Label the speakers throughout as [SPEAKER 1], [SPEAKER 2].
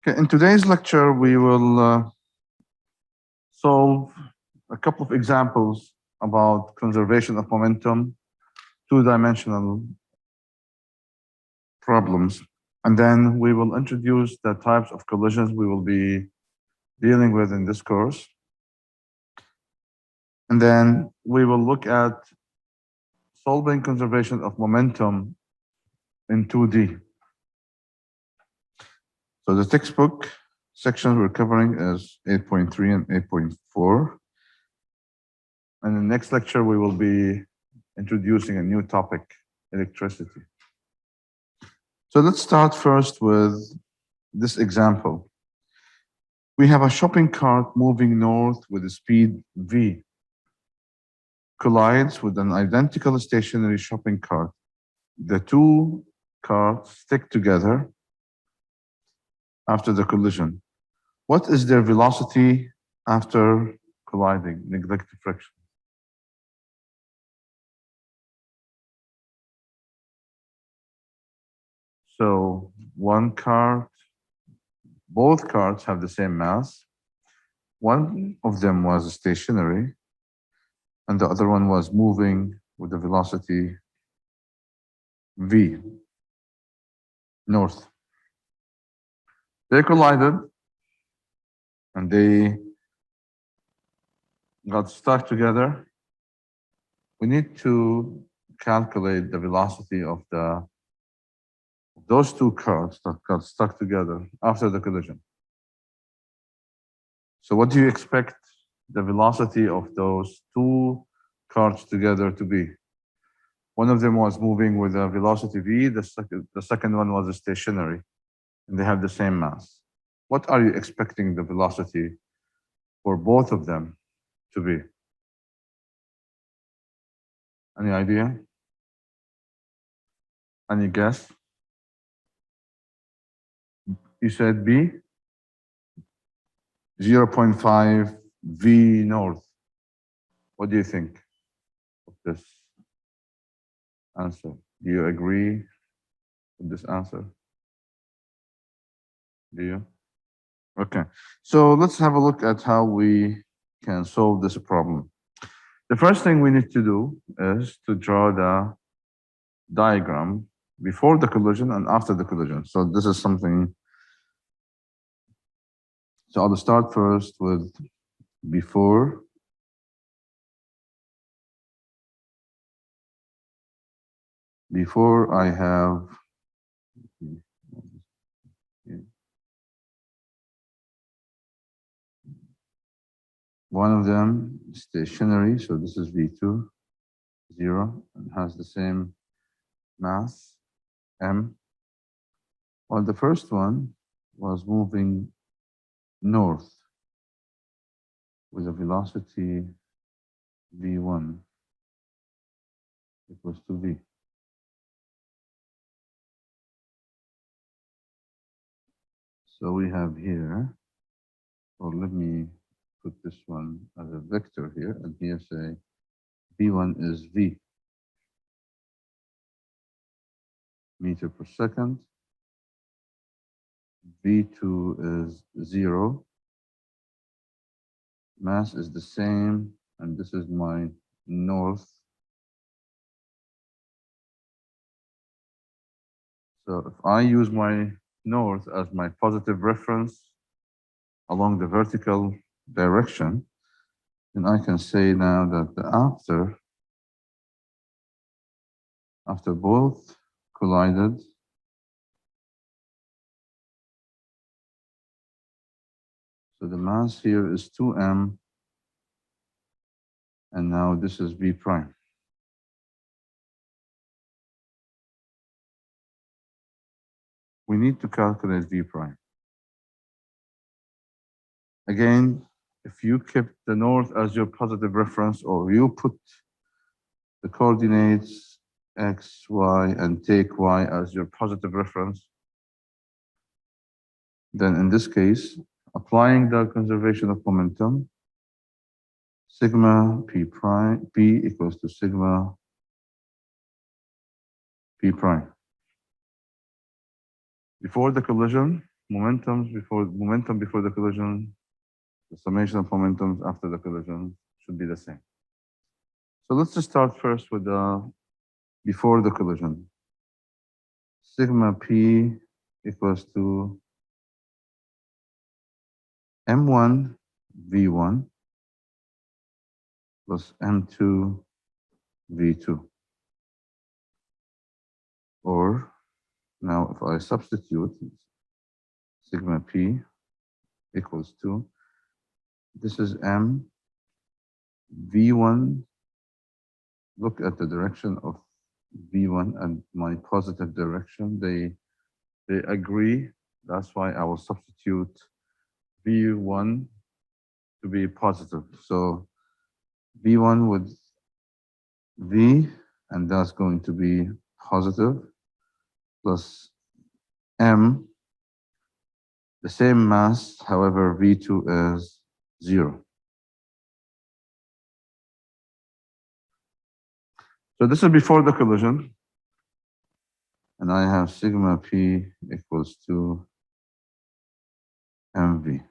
[SPEAKER 1] Okay, in today's lecture, we will solve a couple of examples about conservation of momentum, two-dimensional problems. And then we will introduce the types of collisions we will be dealing with in this course. And then we will look at solving conservation of momentum in 2D. So the textbook section we're covering is 8.3 and 8.4. And in the next lecture, we will be introducing a new topic, electricity. So let's start first with this example. We have a shopping cart moving north with a speed v, collides with an identical stationary shopping cart. The two carts stick together after the collision. What is their velocity after colliding, negative friction? So one cart, both carts have the same mass. One of them was stationary, and the other one was moving with the velocity v, north. They collided, and they got stuck together. We need to calculate the velocity of those two carts that got stuck together after the collision. So what do you expect the velocity of those two carts together to be? One of them was moving with a velocity v, the second one was stationary, and they have the same mass. What are you expecting the velocity for both of them to be? Any idea? Any guess? You said B? 0.5 V north. What do you think of this answer? Do you agree with this answer? Do you? Okay, so let's have a look at how we can solve this problem. The first thing we need to do is to draw the diagram before the collision and after the collision. So this is something. So I'll start first with before. Before I have one of them stationary, so this is V2, 0, and has the same mass, M. While the first one was moving north with a velocity V1 equals to V. So we have here, or let me put this one as a vector here, and here say V1 is V, meter per second. V2 is 0. Mass is the same, and this is my north. So if I use my north as my positive reference along the vertical direction, then I can say now that after both collided, so the mass here is 2m, and now this is V prime. We need to calculate V prime. Again, if you kept the north as your positive reference, or you put the coordinates x, y, and take y as your positive reference, then in this case, applying the conservation of momentum, sigma p prime, p equals to sigma p prime. Before the collision, momentum before the collision, the summation of momentums after the collision should be the same. So let's just start first with the before the collision. Sigma P equals to M1 V1 plus M2 V2. Or now if I substitute sigma P equals to, this is M V1. Look at the direction of V1 and my positive direction. They agree. That's why I will substitute V1 to be positive. So V1 with V, and that's going to be positive, plus M, the same mass, however, V2 is 0. So this is before the collision, and I have sigma P equals to MV.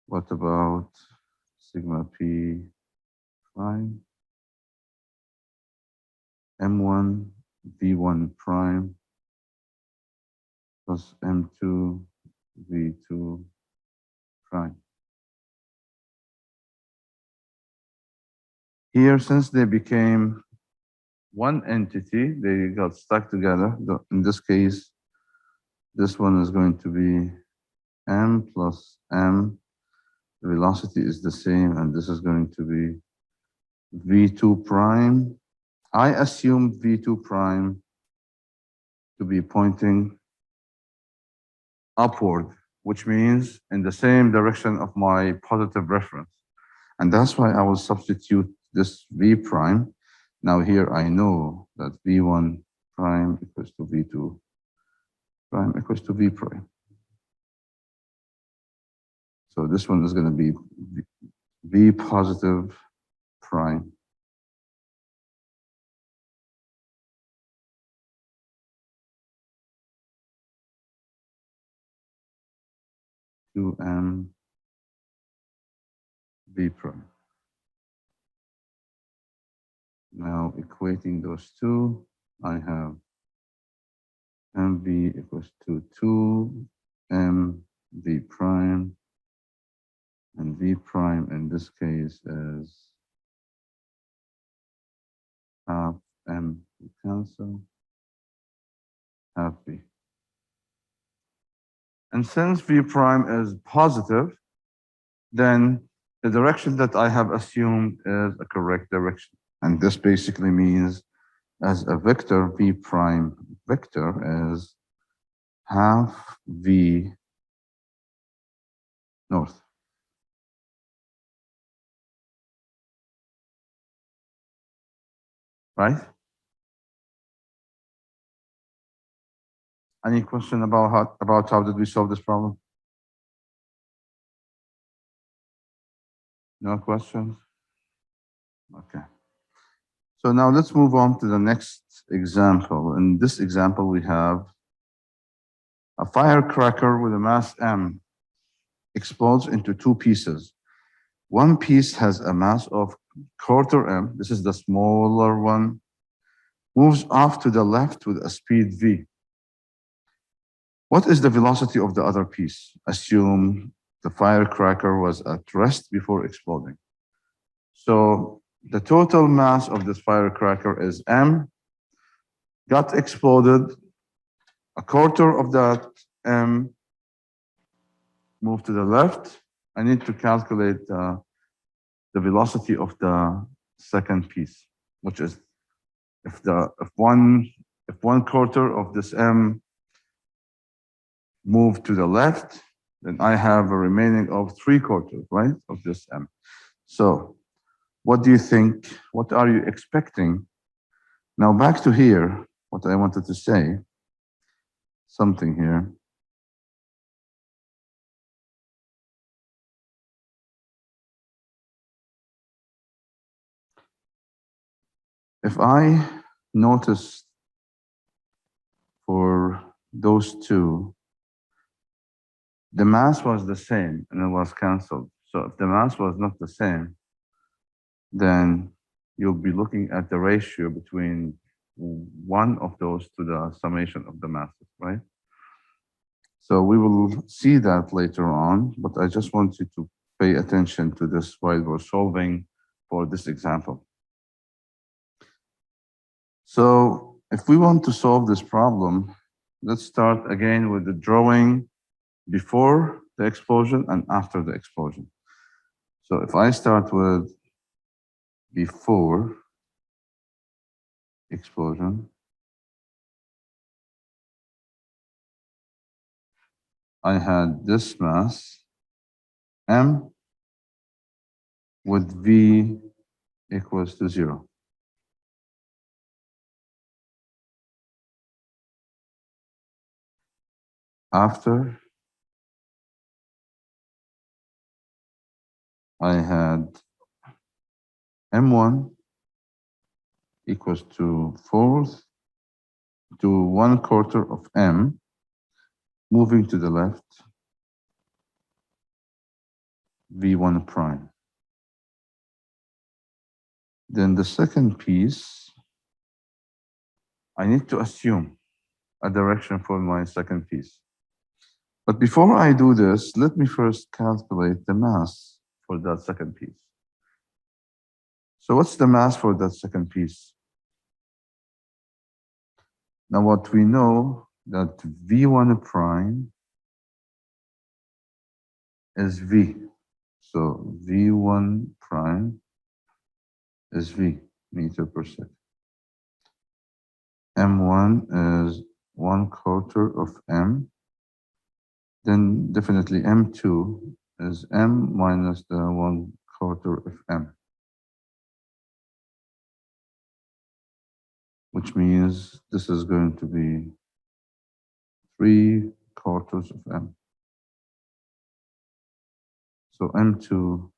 [SPEAKER 1] What about sigma P prime? M1 V1 prime plus M2 V2 prime. Here, since they became one entity, they got stuck together. In this case, this one is going to be M plus M. The velocity is the same, and this is going to be V2 prime. I assume V2 prime to be pointing upward, which means in the same direction of my positive reference. And that's why I will substitute this V prime. Now here I know that V1 prime equals to V2 prime equals to V prime. So this one is going to be V positive prime. To M V prime. Now equating those two, I have MV equals to 2 M V prime, and V prime in this case is half M cancel, half V. And since V prime is positive, then the direction that I have assumed is a correct direction. And this basically means as a vector, V prime vector is half V north. Right? Any question about how did we solve this problem? No questions? Okay. So now let's move on to the next example. In this example, we have a firecracker with a mass M explodes into two pieces. One piece has a mass of quarter M, this is the smaller one, moves off to the left with a speed V. What is the velocity of the other piece? Assume the firecracker was at rest before exploding. So the total mass of this firecracker is M, got exploded, a quarter of that M moved to the left. I need to calculate the velocity of the second piece, which is if one quarter of this M moved to the left, then I have a remaining of 3/4, right, of this M. So what do you think? What are you expecting? Now back to here, what I wanted to say, something here. If I notice for those two, the mass was the same and it was canceled. So if the mass was not the same, then you'll be looking at the ratio between one of those to the summation of the masses, right? So we will see that later on, but I just want you to pay attention to this while we're solving for this example. So if we want to solve this problem, let's start again with the drawing before the explosion and after the explosion. So if I start with before explosion, I had this mass, M, with V equals to 0. After, I had M1 equals to 1/4 of M, moving to the left, V1 prime. Then the second piece, I need to assume a direction for my second piece. But before I do this, let me first calculate the mass for that second piece. So what's the mass for that second piece? Now what we know that V1 prime is V. So V1 prime is V, meter per second. M1 is 1/4 of M. Then definitely M2 is M minus the 1/4 of M, which means this is going to be 3/4 of M. So M2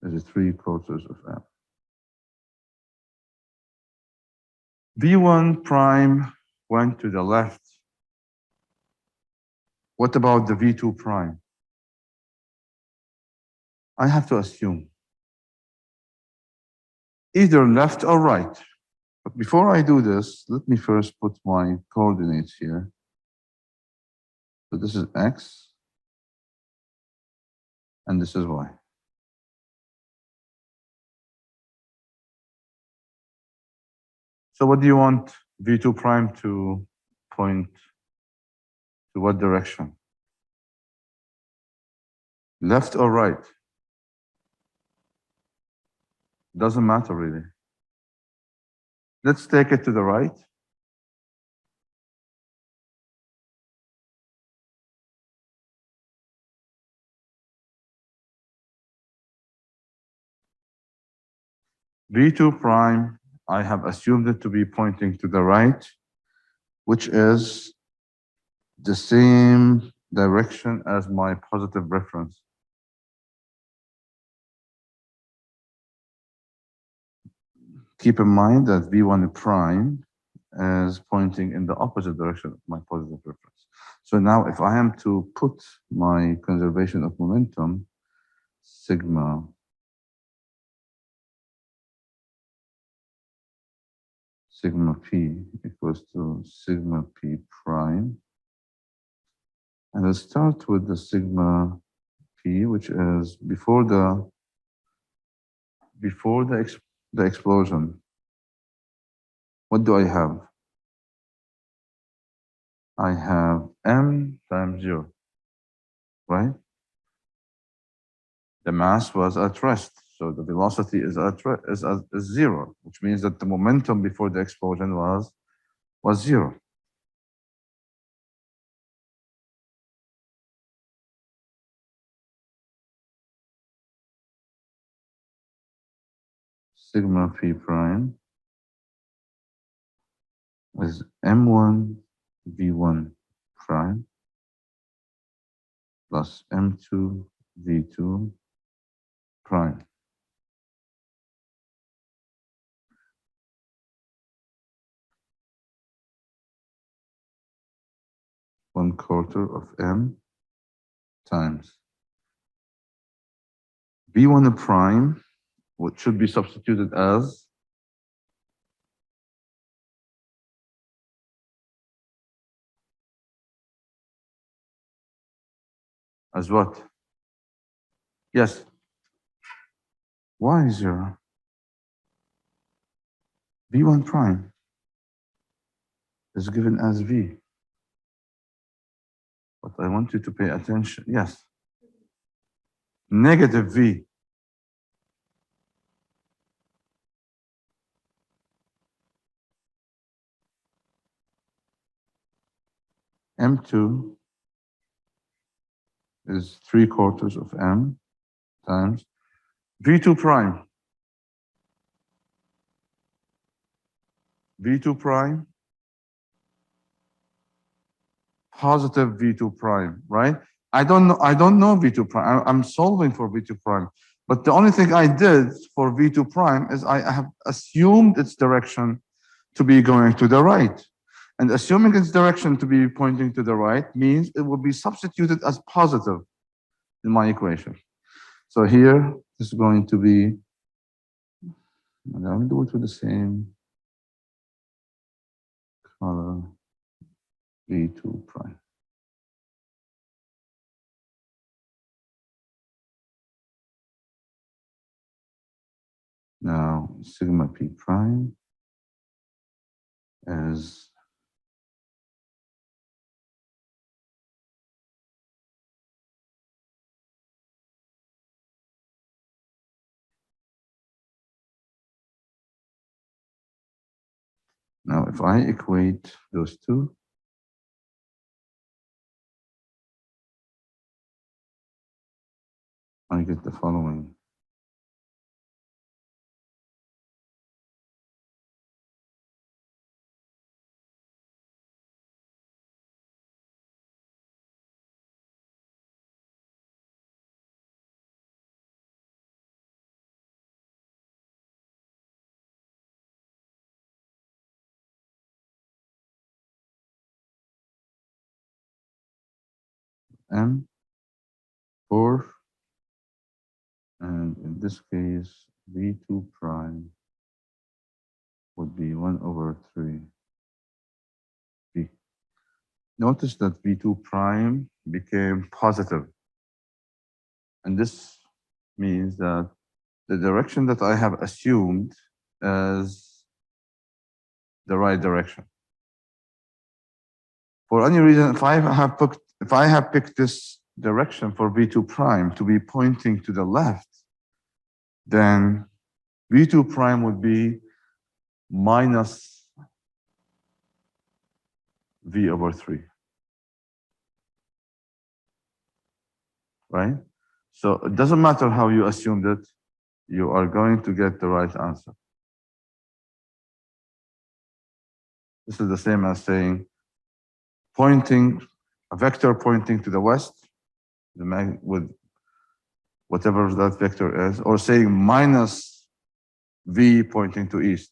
[SPEAKER 1] is 3/4 of M. V1 prime went to the left. What about the V2 prime? I have to assume either left or right. But before I do this, let me first put my coordinates here. So this is X, and this is Y. So what do you want V2 prime to point to what direction? Left or right? Doesn't matter really. Let's take it to the right. V2 prime, I have assumed it to be pointing to the right, which is the same direction as my positive reference. Keep in mind that V1 prime is pointing in the opposite direction of my positive reference. So now if I am to put my conservation of momentum, sigma P equals to sigma P prime. And let's start with the sigma P, which is before the explosion. What do I have? I have M times 0, right? The mass was at rest, so the velocity is is 0, which means that the momentum before the explosion was 0. Sigma P prime is M1 V1 prime plus M2 V2 prime. 1/4 of m times V1 prime, which should be substituted as what? Yes. Why 0? V1 prime is given as V. But I want you to pay attention. Yes. Negative V. M2 is 3/4 of m times V2 prime. V2 prime, positive V2 prime, right? I don't know V2 prime. I'm solving for V2 prime. But the only thing I did for V2 prime is I have assumed its direction to be going to the right. And assuming its direction to be pointing to the right means it will be substituted as positive in my equation. So here is going to be, and I'll do it with the same color, V2 prime. Now, sigma p prime is now if I equate those two, I get the following. M4, and in this case, V2 prime would be 1/3 V. Notice that V2 prime became positive. And this means that the direction that I have assumed is the right direction. For any reason, if I have picked this direction for V2 prime to be pointing to the left, then V2 prime would be minus V/3, right? So it doesn't matter how you assumed it, you are going to get the right answer. This is the same as saying a vector pointing to the west, with whatever that vector is, or saying minus V pointing to east.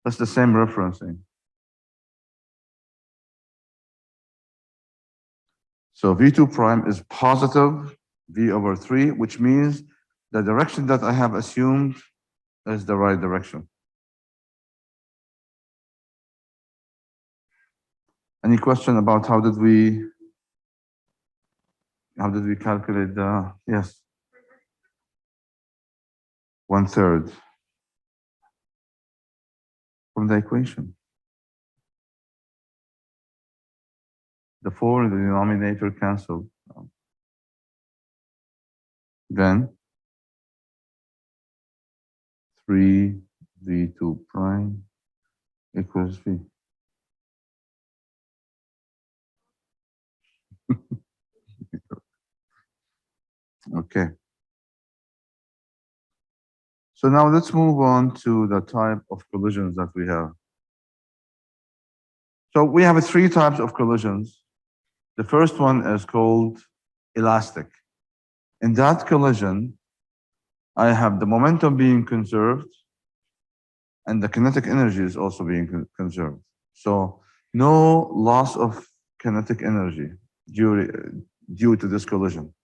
[SPEAKER 1] That's the same referencing. So V2 prime is positive V/3, which means the direction that I have assumed is the right direction. Any question about how did we calculate the, yes? 1/3 from the equation. The 4 in the denominator canceled. Then 3 V2 prime equals V. Okay. So now let's move on to the type of collisions that we have. So we have 3 types of collisions. The first one is called elastic. In that collision, I have the momentum being conserved and the kinetic energy is also being conserved. So no loss of kinetic energy due to this collision.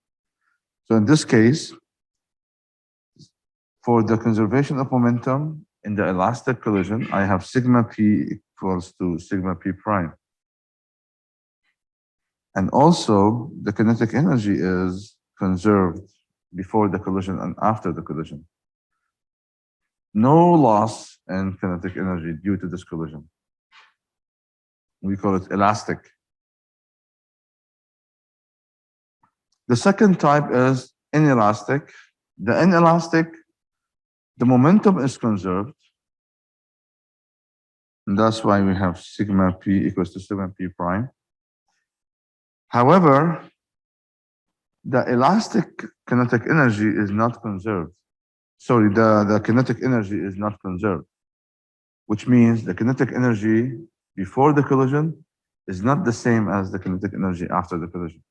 [SPEAKER 1] So in this case, for the conservation of momentum in the elastic collision, I have sigma p equals to sigma p prime. And also, the kinetic energy is conserved before the collision and after the collision. No loss in kinetic energy due to this collision. We call it elastic. The second type is inelastic. The inelastic, the momentum is conserved. And that's why we have sigma p equals to sigma p prime. However, the elastic kinetic energy is not conserved. Sorry, the kinetic energy is not conserved, which means the kinetic energy before the collision is not the same as the kinetic energy after the collision.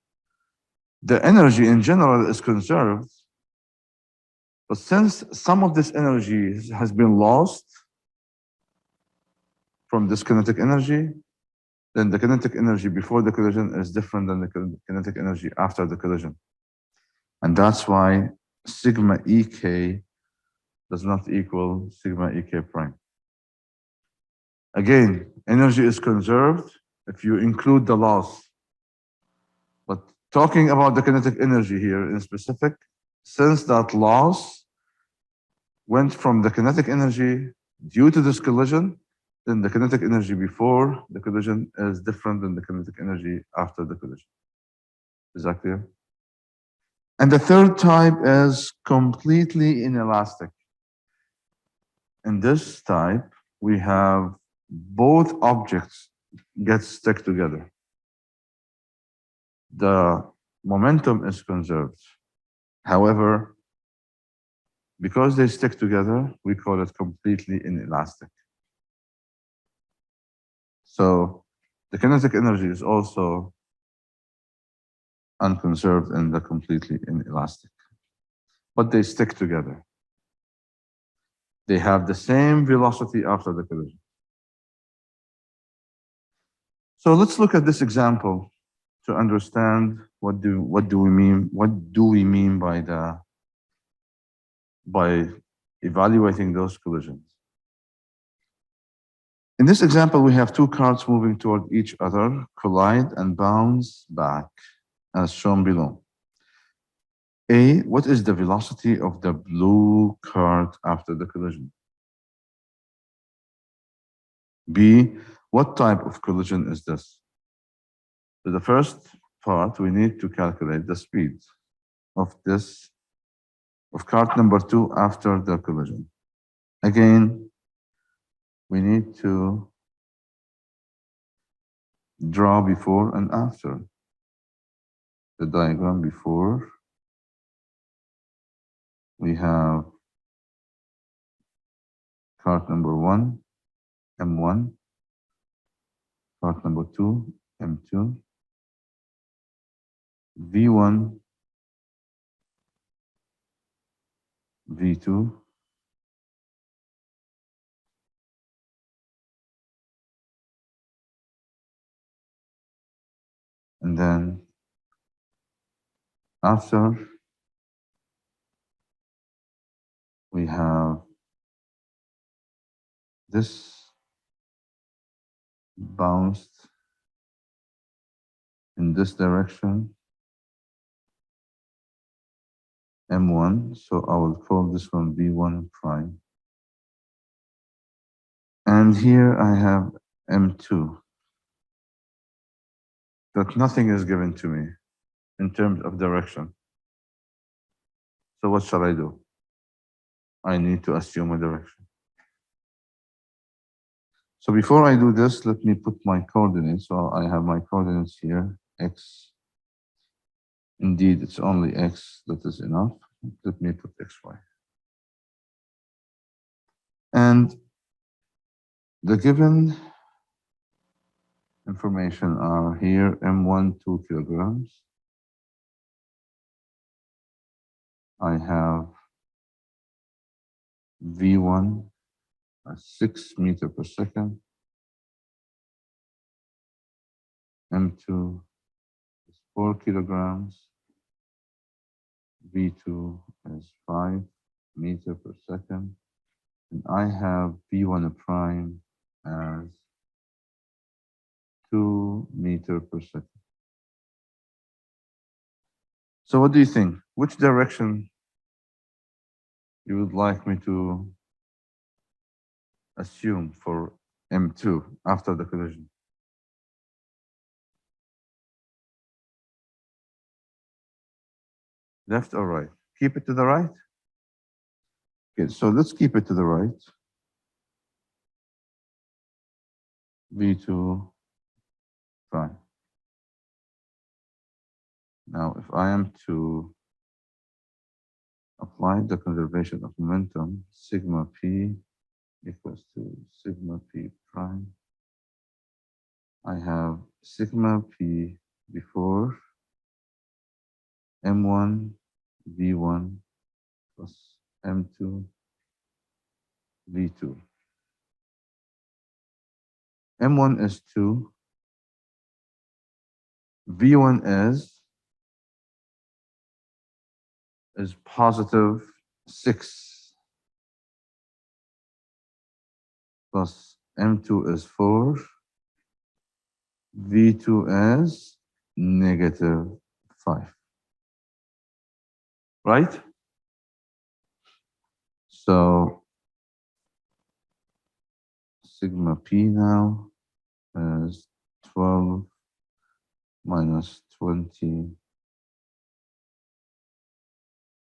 [SPEAKER 1] The energy in general is conserved, but since some of this energy has been lost from this kinetic energy, then the kinetic energy before the collision is different than the kinetic energy after the collision. And that's why sigma Ek does not equal sigma Ek prime. Again, energy is conserved if you include the loss. But talking about the kinetic energy here in specific, since that loss went from the kinetic energy due to this collision, then the kinetic energy before the collision is different than the kinetic energy after the collision. Is that clear? And the third type is completely inelastic. In this type, we have both objects get stuck together. The momentum is conserved. However, because they stick together, we call it completely inelastic. So the kinetic energy is also unconserved in the completely inelastic, but they stick together. They have the same velocity after the collision. So let's look at this example to understand what do we mean by evaluating those collisions. In this example, we have two carts moving toward each other, collide and bounce back, as shown below. A, what is the velocity of the blue cart after the collision? B, what type of collision is this? So the first part, we need to calculate the speed of cart number 2 after the collision. Again, we need to draw before and after. The diagram before, we have cart number 1, M1, cart number 2, M2, V1, V2, and then after, we have this bounced in this direction, M1, so I will call this one V1 prime. And here I have M2, but nothing is given to me in terms of direction. So what shall I do? I need to assume a direction. So before I do this, let me put my coordinates. So I have my coordinates here, X. Indeed, it's only X that is enough. Let me put XY. And the given information are here, M1, 2 kilograms. I have V1, 6 meters per second. M2 is 4 kilograms. V2 is 5 meter per second. And I have V1 prime as 2 meter per second. So what do you think? Which direction you would like me to assume for M2 after the collision? Left or right? Keep it to the right? Okay, so let's keep it to the right. V2 prime. Now, if I am to apply the conservation of momentum, sigma p equals to sigma p prime. I have sigma p before M1 V1 plus M2 V2. M1 is 2. V1 is positive 6 plus M2 is 4. V2 is negative 5. Right? So sigma p now is 12 minus 20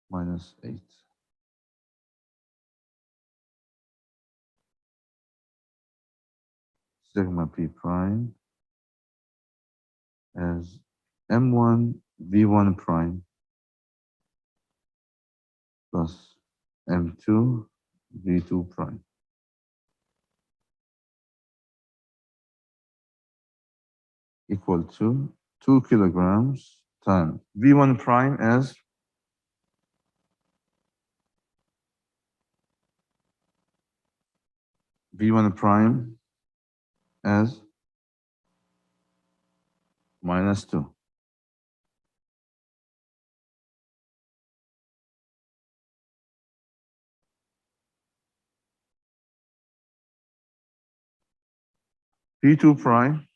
[SPEAKER 1] minus 8. Sigma p prime as M1 V1 prime plus M2 V2 prime. Equal to 2 kilograms times V1 prime as V1 prime as minus 2. V2 prime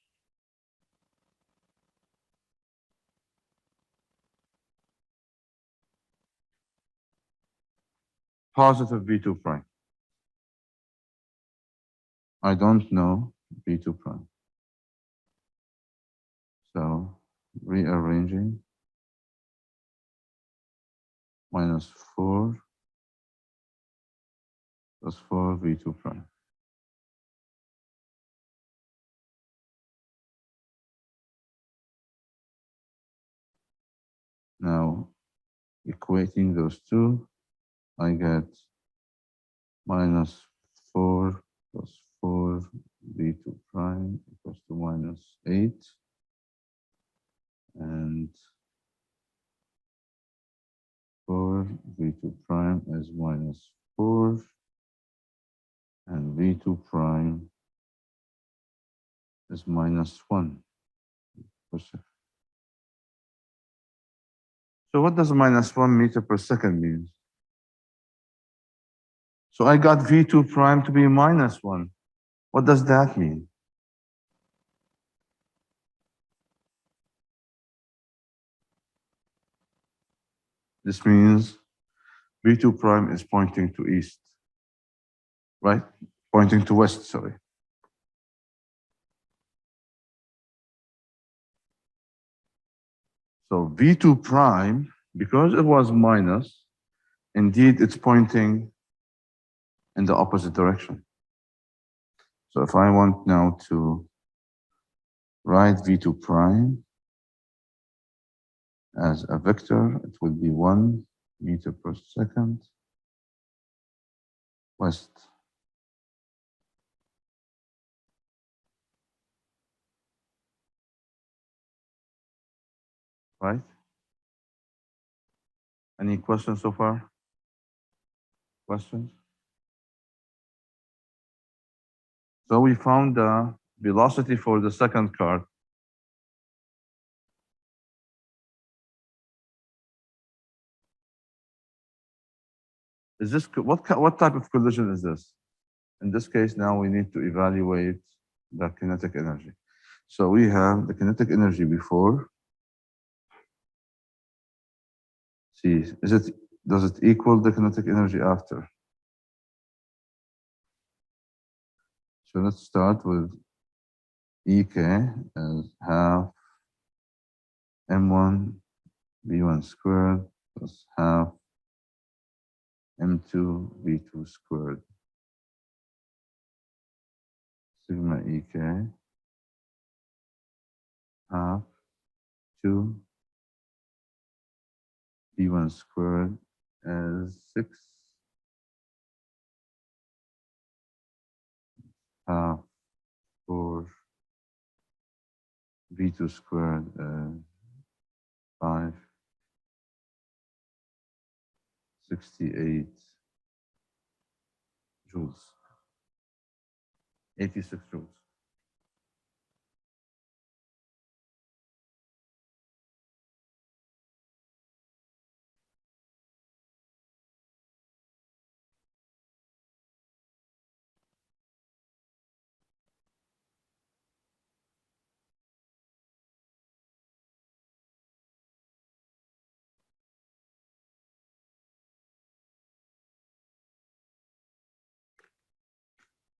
[SPEAKER 1] positive V2 prime. I don't know V2 prime. So rearranging minus 4 plus 4 V2 prime. Now equating those two, I get minus 4 plus 4 V2 prime equals to minus 8. And 4 V2 prime is minus 4. And V2 prime is minus 1 per second. So what does minus 1 meter per second mean? So I got V2 prime to be minus 1. What does that mean? This means V2 prime is pointing to east, right? Pointing to west, sorry. So V2 prime, because it was minus, indeed it's pointing in the opposite direction. So if I want now to write V2 prime as a vector, it will be 1 meter per second west. Right? Any questions so far? Questions? So we found the velocity for the second car. Is this, what type of collision is this? In this case, now we need to evaluate the kinetic energy. So we have the kinetic energy before. See, does it equal the kinetic energy after? So let's start with EK as half M1 V1 squared plus half M2 V2 squared. Sigma EK half 2 V1 squared as 6 half 4 V2 squared as 5 68 joules, 86 joules.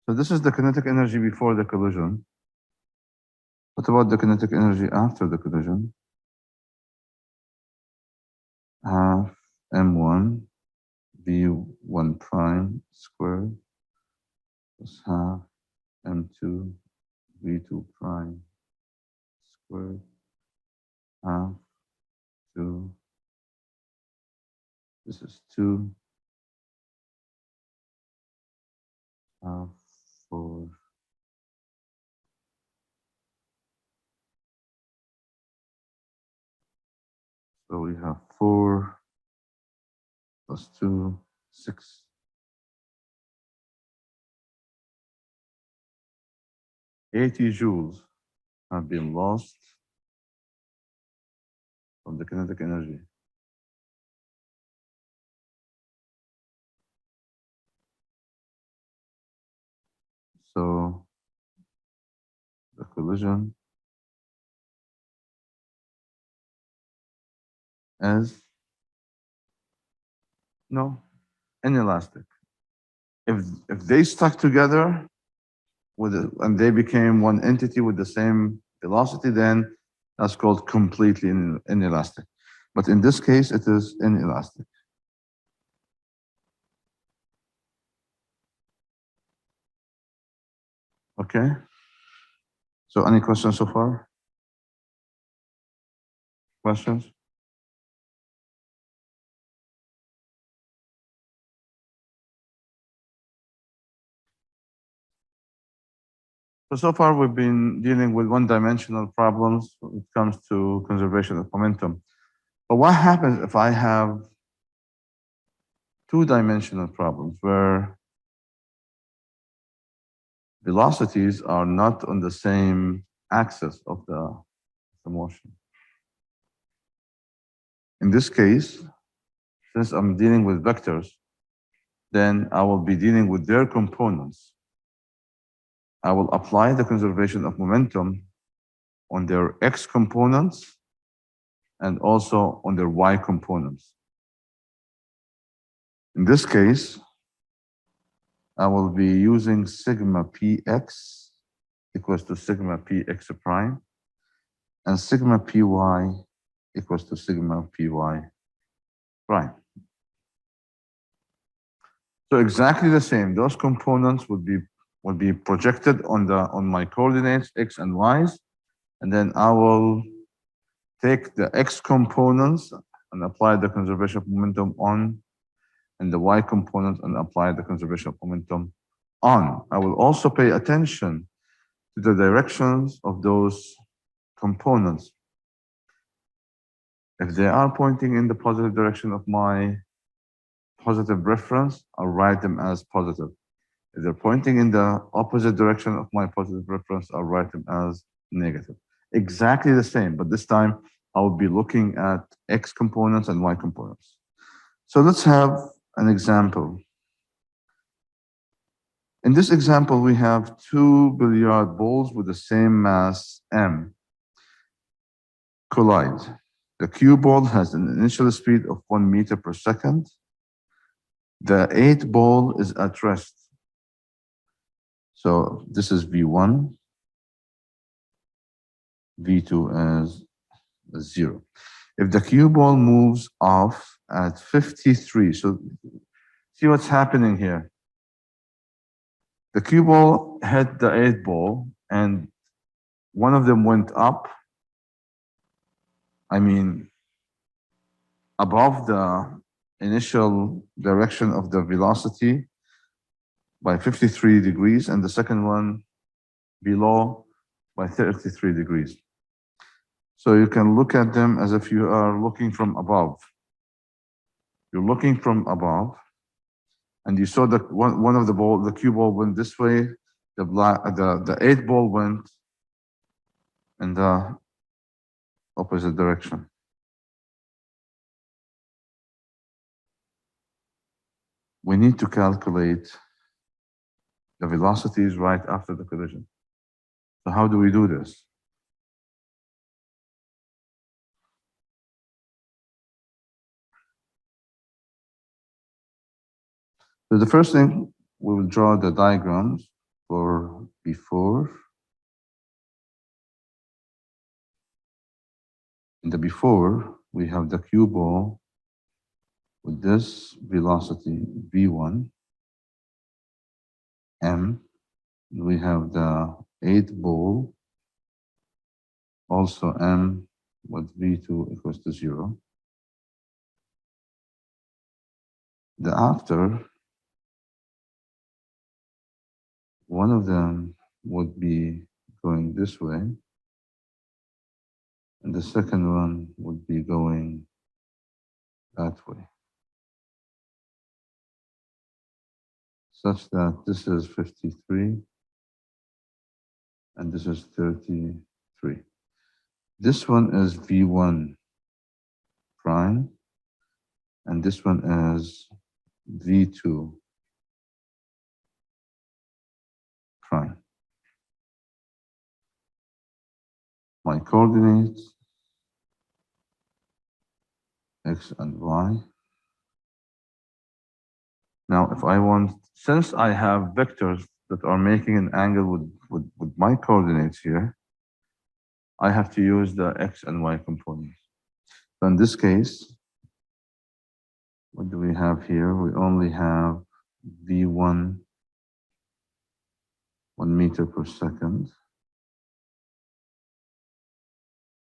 [SPEAKER 1] So this is the kinetic energy before the collision. What about the kinetic energy after the collision? Half M1 V1 prime squared plus half M2 V2 prime squared half 2. This is 2 half 4. So we have 4 plus 2, 6. 80 joules have been lost from the kinetic energy. So the collision is inelastic. If they stuck together and they became one entity with the same velocity, then that's called completely inelastic. But in this case, it is inelastic. Okay. So any questions so far? Questions? So far we've been dealing with one-dimensional problems when it comes to conservation of momentum. But what happens if I have two-dimensional problems where velocities are not on the same axis of the motion? In this case, since I'm dealing with vectors, then I will be dealing with their components. I will apply the conservation of momentum on their x components and also on their y components. In this case, I will be using sigma px equals to sigma px prime and sigma py equals to sigma py prime. So exactly the same. Those components would be projected on my coordinates x and y's, and then I will take the x components and apply the conservation of momentum on, and the y component and apply the conservation of momentum on. I will also pay attention to the directions of those components. If they are pointing in the positive direction of my positive reference, I'll write them as positive. If they're pointing in the opposite direction of my positive reference, I'll write them as negative. Exactly the same, but this time I will be looking at x components and y components. So let's have an example. In this example, we have two billiard balls with the same mass m collide. The cue ball has an initial speed of 1 meter per second. The 8 ball is at rest. So this is V1, V2 is 0. If the cue ball moves off at 53, so see what's happening here. The cue ball hit the 8 ball and one of them went up. I mean, above the initial direction of the velocity by 53 degrees, and the second one below by 33 degrees. So you can look at them as if you are looking from above. You're looking from above, and you saw that one of the ball, the cue ball went this way, the 8 ball went in the opposite direction. We need to calculate the velocities right after the collision. So how do we do this? So the first thing, we will draw the diagrams for before. In the before, we have the cue ball with this velocity v1, m. We have the 8 ball, also m, with v2 equals to 0. The after, one of them would be going this way, and the second one would be going that way, such that this is 53 and this is 33. This one is V1 prime, and this one is V2 prime. My coordinates, X and Y. Now, if I want, since I have vectors that are making an angle with my coordinates here, I have to use the X and Y components. So in this case, what do we have here? We only have V1, 1 meter per second.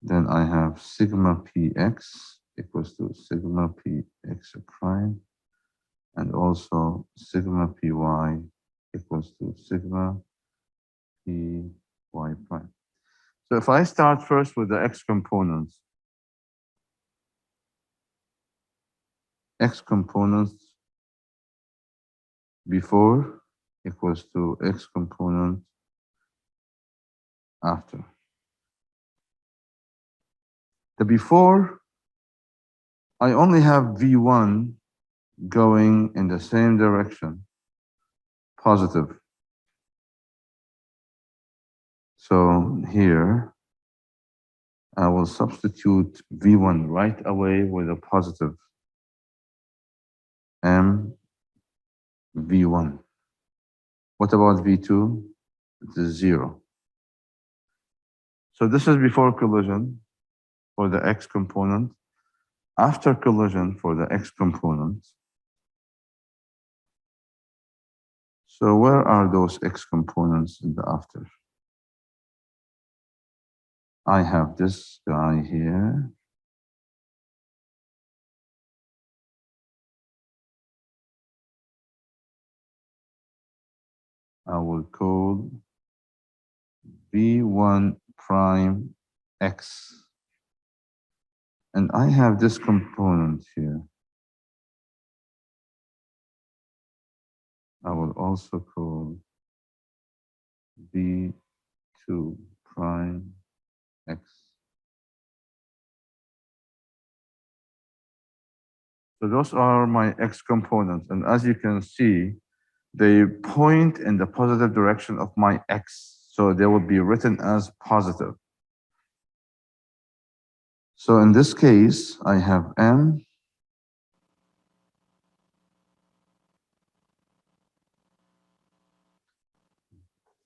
[SPEAKER 1] Then I have sigma px equals to sigma px prime, and also sigma py equals to sigma py prime. So if I start first with the x components, before equals to x component after. The before, I only have V1 going in the same direction, positive. So here, I will substitute V1 right away with a positive M V1. What about V2? It is 0. So this is before collision for the X component. After collision for the X component. So where are those X components in the after? I have this guy here. I will call V1 prime X. And I have this component here. I will also call V2 prime X. So those are my x components. And as you can see, they point in the positive direction of my x. So they will be written as positive. So in this case, I have m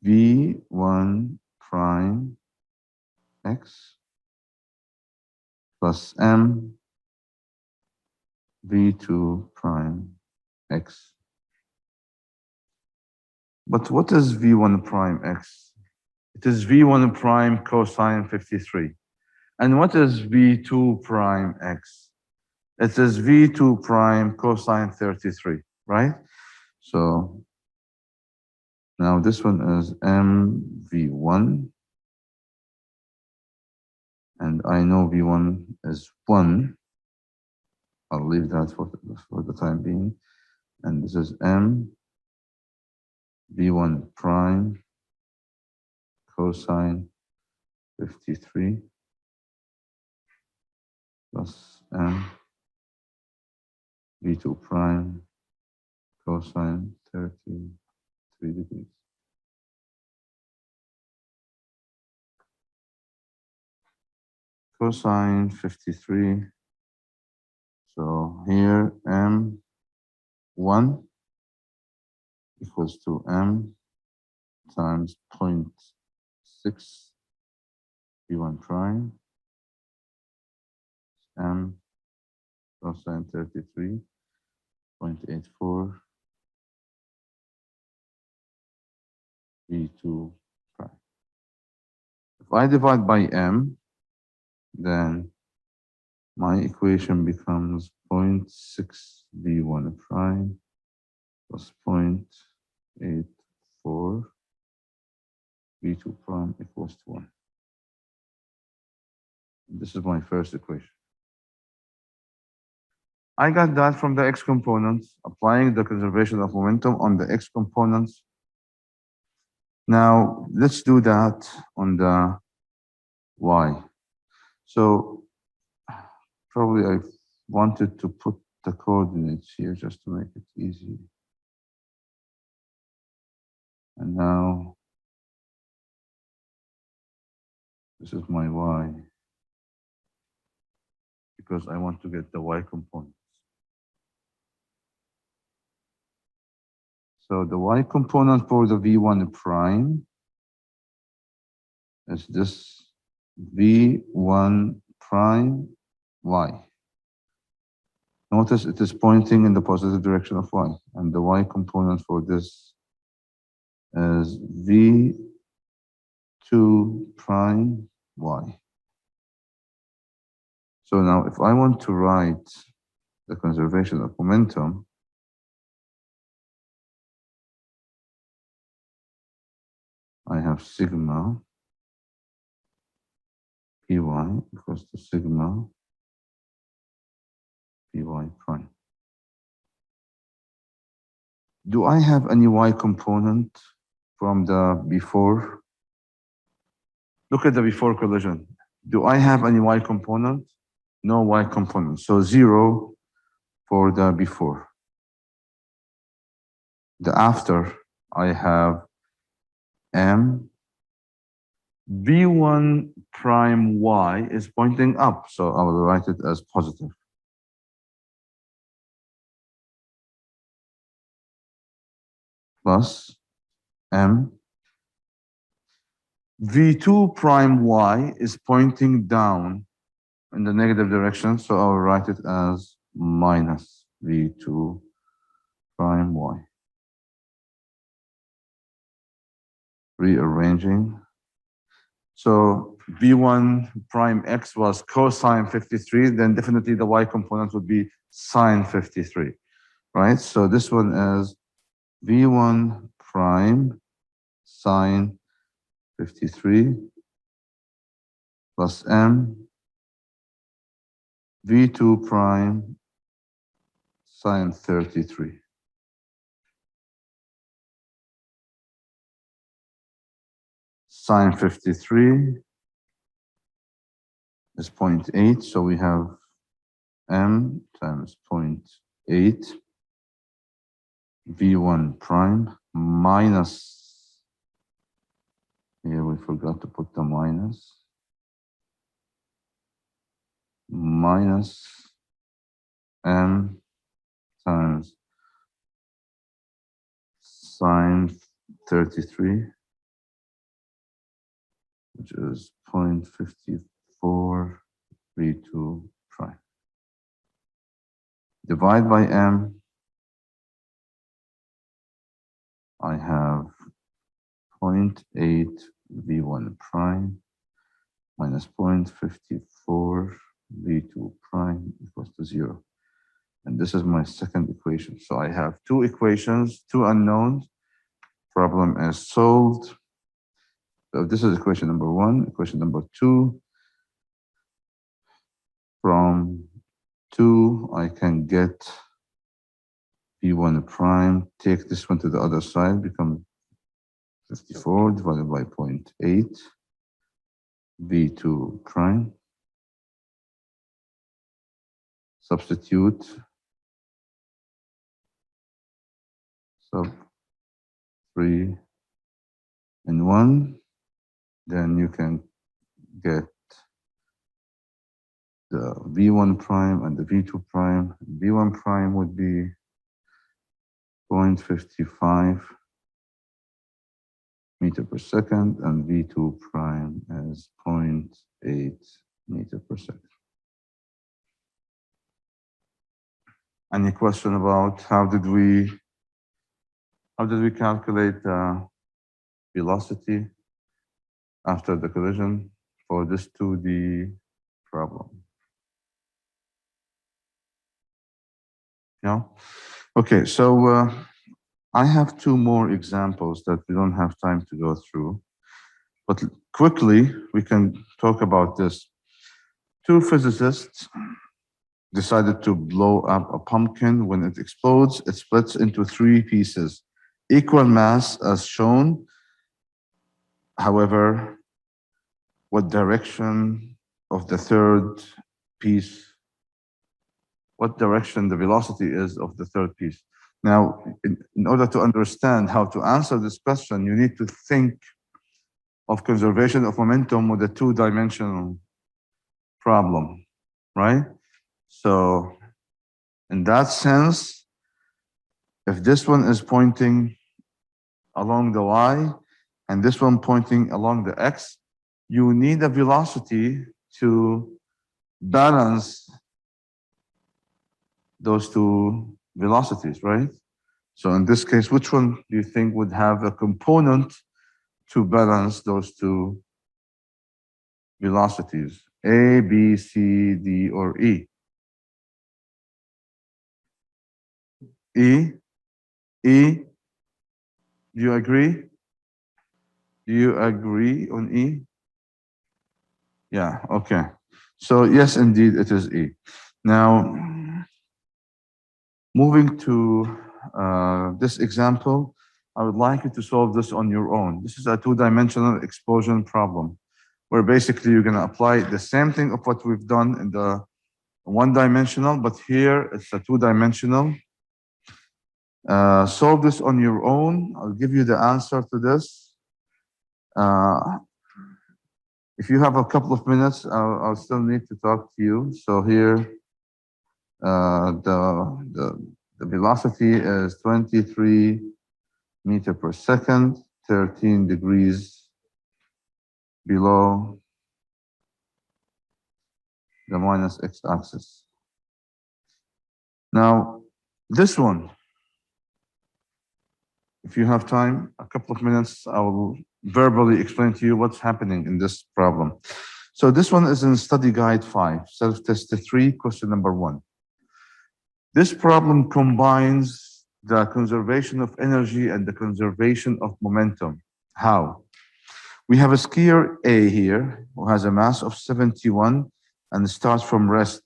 [SPEAKER 1] v1 prime x plus m v2 prime x. But what is v1 prime x? It is v1 prime cosine 53. And what is v2 prime x? It is v2 prime cosine 33, right? So now this one is mv1. And I know v1 is 1. I'll leave that for the time being. And this is m v1 prime cosine 53 plus m v2 prime cosine 33 degrees. Cosine 53. So here m1 equals to m times 0.6 v1 prime m cosine 33.84 v2 prime. If I divide by m, then my equation becomes 0.6 v1 prime plus 0.84 v2 prime equals to 1. This is my first equation. I got that from the x components, applying the conservation of momentum on the x components. Now, let's do that on the y. So, probably I wanted to put the coordinates here just to make it easy. And now, this is my y, because I want to get the y components. So the y component for the v1 prime is this v1 prime y. Notice it is pointing in the positive direction of y, and the y component for this is v2 prime y. So now if I want to write the conservation of momentum, I have sigma py equals to sigma py prime. Do I have any y component from the before? Look at the before collision. Do I have any y component? No y component. So 0 for the before. The after, I have m v1 prime y is pointing up, so I will write it as positive. Plus m v2 prime y is pointing down in the negative direction, so I'll write it as minus v2 prime y. Rearranging. So v1 prime x was cosine 53, then definitely the y component would be sine 53, right? So this one is v1 prime sine 53 plus m v2 prime sine 33. Sine 53 is 0.8, so we have m times 0.8 v1 prime minus, here we forgot to put the minus m times sine 33, which is 0.54 v2 prime. Divide by m, I have 0.8 v1 prime minus 0.54 v2 prime equals to 0. And this is my second equation. So I have two equations, two unknowns. Problem is solved. So this is equation number one. Equation number two. From 2, I can get v1 prime. Take this one to the other side, become 54 divided by 0.8 v2 prime. Substitute sub 3 and 1. Then you can get the v1 prime and the v2 prime. v1 prime would be 0.55 meter per second, and v2 prime is 0.8 meter per second. Any question about how did we calculate the velocity after the collision for this 2D problem? No? Okay, so I have two more examples that we don't have time to go through, but quickly we can talk about this. Two physicists decided to blow up a pumpkin. When it explodes, it splits into 3 pieces, equal mass as shown. However, what direction of the third piece, what direction the velocity is of the third piece? Now, in order to understand how to answer this question, you need to think of conservation of momentum with a 2-dimensional problem, right? So in that sense, if this one is pointing along the y and this one pointing along the x, you need a velocity to balance those two velocities, right? So in this case, which one do you think would have a component to balance those two velocities? A, B, C, D, or E? E? E? Do you agree? Do you agree on E? Yeah, okay. So yes, indeed, it is E. Now, moving to this example, I would like you to solve this on your own. This is a 2-dimensional explosion problem, where basically you're going to apply the same thing of what we've done in the 1-dimensional, but here it's a 2-dimensional. Solve this on your own. I'll give you the answer to this. If you have a couple of minutes, I'll still need to talk to you. So here, the velocity is 23 meter per second, 13 degrees below the minus x-axis. Now, this one, if you have time, a couple of minutes, I will verbally explain to you what's happening in this problem. So this one is in study guide 5, self-test 3, question number 1. This problem combines the conservation of energy and the conservation of momentum. How? We have a skier A here who has a mass of 71 and starts from rest.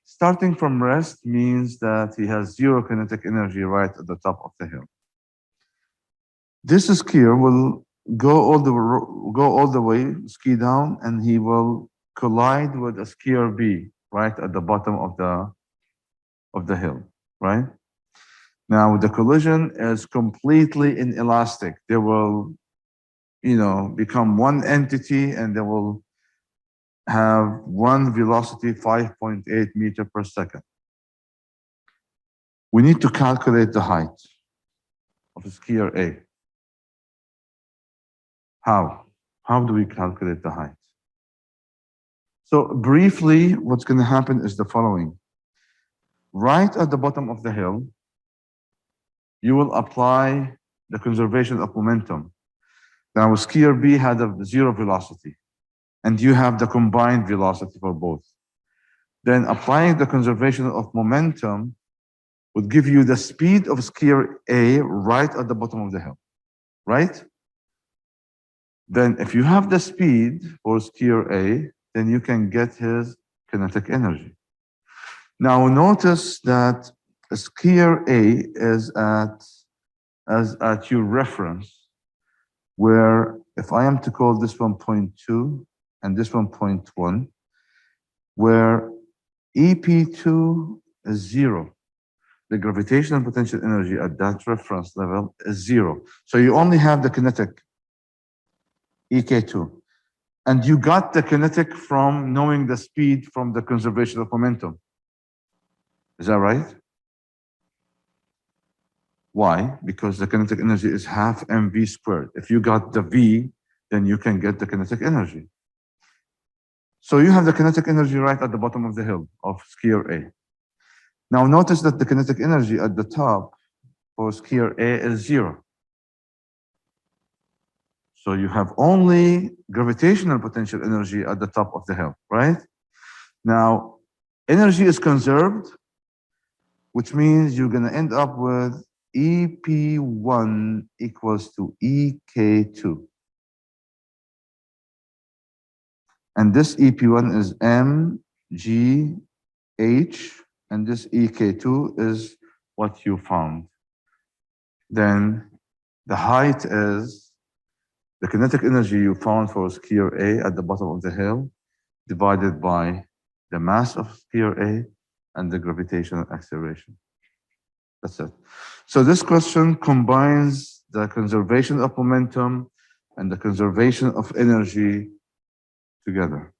[SPEAKER 1] Starting from rest means that he has 0 kinetic energy right at the top of the hill. This skier will go all the way, ski down, and he will collide with a skier B right at the bottom of the hill, right? Now the collision is completely inelastic. They will, become one entity, and they will have one velocity, 5.8 meter per second. We need to calculate the height of skier A. How? How do we calculate the height? So briefly, what's going to happen is the following. Right at the bottom of the hill, you will apply the conservation of momentum. Now, skier B had a zero velocity, and you have the combined velocity for both. Then applying the conservation of momentum would give you the speed of skier A right at the bottom of the hill, right? Then if you have the speed for skier A, then you can get his kinetic energy. Now notice that skier A is at your reference, where if I am to call this one 0.2 and this one 0.1, where EP2 is zero. The gravitational potential energy at that reference level is zero. So you only have the kinetic EK2. And you got the kinetic from knowing the speed from the conservation of momentum. Is that right? Why? Because the kinetic energy is half mv squared. If you got the V, then you can get the kinetic energy. So you have the kinetic energy right at the bottom of the hill of skier A. Now notice that the kinetic energy at the top for skier A is zero. So you have only gravitational potential energy at the top of the hill, right? Now, energy is conserved, which means you're going to end up with EP1 equals to EK2. And this EP1 is mgh, and this EK2 is what you found. Then the height is the kinetic energy you found for skier A at the bottom of the hill divided by the mass of skier A and the gravitational acceleration. That's it. So this question combines the conservation of momentum and the conservation of energy together.